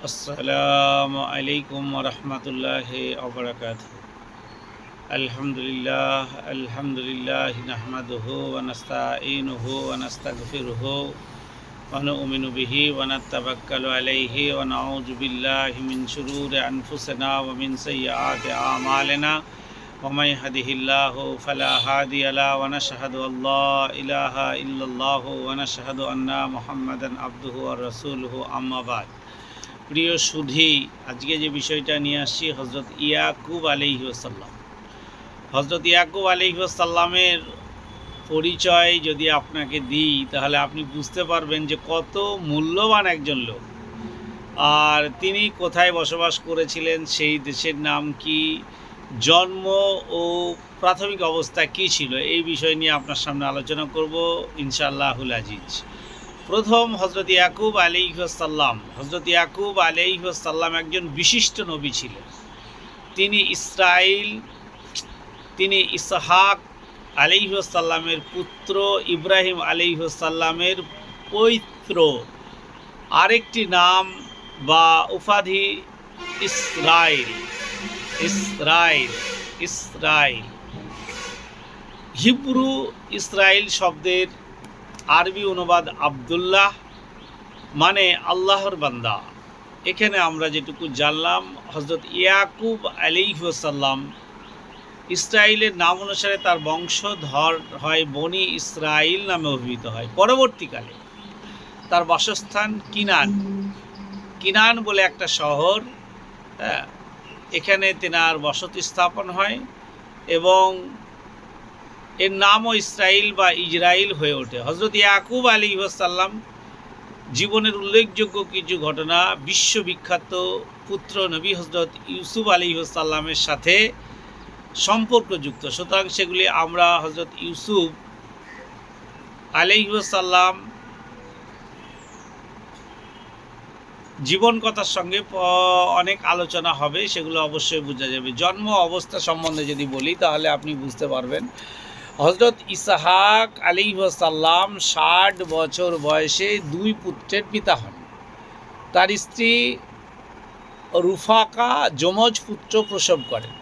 আসসালামু আলাইকুম ওরহমতুল্লাহি ওয়াবারাকাতুহু। আলহামদুলিল্লাহ নাহমাদুহু ওয়া নাস্তাঈনুহু ওয়া নাস্তাগফিরুহু ওয়া নু'মিনু বিহি ওয়া নাতাওয়াক্কালু আলাইহি ওয়া নাউযু বিল্লাহি মিন শুরুরি আনফুসিনা ওয়া মিন সাইয়্যাতি আ'মালিনা ওয়া মান ইয়াহদিহিল্লাহু ফালা হাদিয়া লাহু ওয়া নাশহাদু আল্লা ইলাহা ইল্লাল্লাহু ওয়া নাশহাদু আন্না মুহাম্মাদান আবদুহু ওয়া রাসূলুহু, আম্মা বাদ। প্রিয় সুধী, আজকে যে বিষয়টা নিয়ে আসছি হজরত ইয়াকুব আলাইহিসসালাম। হজরত ইয়াকুব আলাইহিসসালামের পরিচয় যদি আপনাকে দিই তাহলে আপনি বুঝতে পারবেন যে কত মূল্যবান একজন লোক, আর তিনি কোথায় বসবাস করেছিলেন, সেই দেশের নাম কি, জন্ম ও প্রাথমিক অবস্থা কী ছিল, এই বিষয় নিয়ে আপনার সামনে আলোচনা করব ইনশাআল্লাহুল আজিজ। প্রথম হজরত ইয়াকুব আলাইহিসসালাম। হজরত ইয়াকুব আলাইহিসসালাম একজন বিশিষ্ট নবী ছিলেন। তিনি ইসহাক আলাইহিসসালামের পুত্র, ইব্রাহিম আলাইহিসসালামের পৌত্র। আরেকটি নাম বা উপাধি ইসরাইল। হিব্রু ইসরাইল শব্দের আরবি অনুবাদ আবদুল্লাহ, মানে আল্লাহর বান্দা। এখানে আমরা যেটুকু জানলাম, হজরত ইয়াকুব আলাইহিসসালাম ইসরাইলের নাম অনুসারে তার বংশধর হয় বনি ইসরাইল নামে অভিহিত হয়। পরবর্তীকালে তার বাসস্থান কিনান বলে একটা শহর, এখানে তেনার বসতি স্থাপন হয় এবং এর নামও ইসরাইল বা ইজরাইল হয়ে ওঠে। হজরত ইয়াকুব আলাইহিসসালাম জীবনের উল্লেখযোগ্য কিছু ঘটনা বিশ্ববিখ্যাত পুত্র নবী হজরত ইউসুফ আলাইহিসসালামের সাথে সম্পর্কযুক্ত। সুতরাং সেগুলি আমরা হজরত ইউসুফ আলাইহিসসালাম জীবন কথার সঙ্গে অনেক আলোচনা হবে, সেগুলো অবশ্যই বোঝা যাবে। জন্ম অবস্থা সম্বন্ধে যদি বলি তাহলে আপনি বুঝতে পারবেন। হজরত ইসহাক আলাইহিসসালাম 60 বছর বয়সে 2 পুত্রের পিতা হন। তার স্ত্রী রুফাকা যমজ পুত্র প্রসব করেন।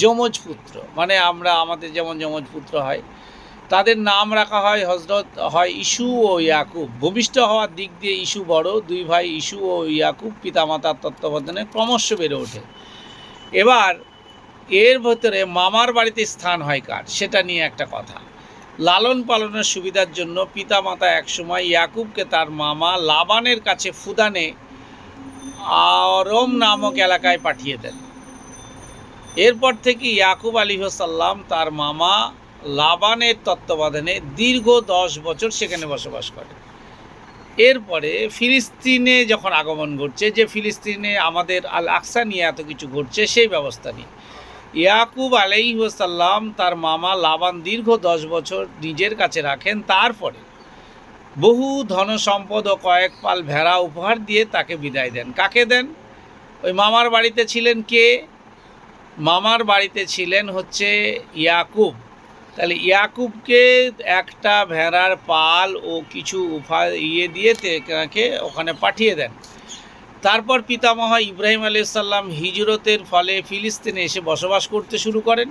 যমজ পুত্র মানে আমাদের যেমন যমজ পুত্র হয়, তাদের নাম রাখা হয় ইসু ও ইয়াকুব। ভূমিষ্ঠ হওয়ার দিক দিয়ে ইসু বড়, 2 ভাই ইসু ও ইয়াকুব পিতামাতার তত্ত্বাবধানে ক্রমশ বেড়ে ওঠে। এবার এর ভেতরে মামার বাড়িতে স্থান হয় কার, সেটা নিয়ে একটা কথা। লালন পালনের সুবিধার জন্য পিতামাতা একসময় ইয়াকুবকে তার মামা লাবানের কাছে ফুদানে আরম নামক এলাকায় পাঠিয়ে দেন। এরপর থেকে ইয়াকুব আলাইহিসসালাম তার মামা লাবানের তত্ত্বাবধানে দীর্ঘ 10 বছর সেখানে বসবাস করেন। এরপরে ফিলিস্তিনে যখন আগমন ঘটছে, যে ফিলিস্তিনে আমাদের আল আকসা নিয়ে এত কিছু ঘটছে, সেই ব্যবস্থা নিয়ে ইয়াকুব আলাইহিসসালাম তার মামা লাবান দীর্ঘ 10 বছর নিজের কাছে রাখেন। তারপরে বহু ধনসম্পদ ও কয়েক পাল ভেড়া উপহার দিয়ে তাকে বিদায় দেন। কাকে দেন? ওই মামার বাড়িতে ছিলেন কে? মামার বাড়িতে ছিলেন হচ্ছে ইয়াকুব। তাহলে ইয়াকুবকে একটা ভেড়ার পাল ও কিছু দিয়ে তাকে ওখানে পাঠিয়ে দেন। তারপর পিতামহ ইব্রাহিম আলাইহিসসালাম হিজরতের ফলে ফিলিস্তিনে এসে বসবাস করতে শুরু করেন।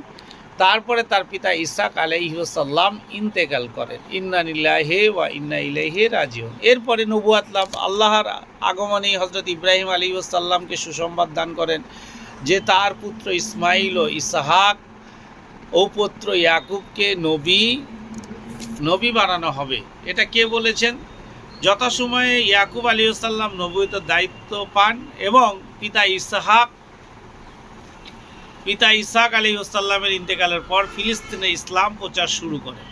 তারপরে তার পিতা ইসহাক আলাইহিসসালাম ইন্তেকাল করেন। ইন্না লিল্লাহি ওয়া ইন্না ইলাইহি রাজিউন। এরপরে নবুয়াত লাভ। আল্লাহর আগমনে হজরত ইব্রাহিম আলাইহিসসালামকে সুসংবাদ দান করেন যে তার পুত্র ইসমাইল ও ইসহাক ও পুত্র ইয়াকুবকে নবী বানানো হবে। এটা কে বলেছেন? যথাসময়ে ইয়াকুব আলাইহিসসালাম নবুয়তের দায়িত্ব পান এবং পিতা ইসহাক আলাইহিসসালামের ইন্তেকালের পর ফিলিস্তিনে ইসলাম প্রচার শুরু করেন।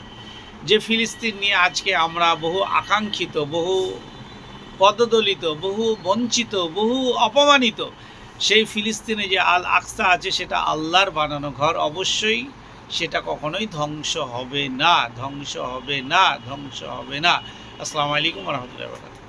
যে ফিলিস্তিন নিয়ে আজকে আমরা বহু আকাঙ্ক্ষিত, বহু পদদলিত, বহু বঞ্চিত, বহু অপমানিত, সেই ফিলিস্তিনে যে আল আকসা আছে সেটা আল্লাহর বানানো ঘর। অবশ্যই সেটা কখনোই ধ্বংস হবে না। আসসালামু আলাইকুম ওয়া রাহমাতুল্লাহি ওয়া বারাকাতুহু।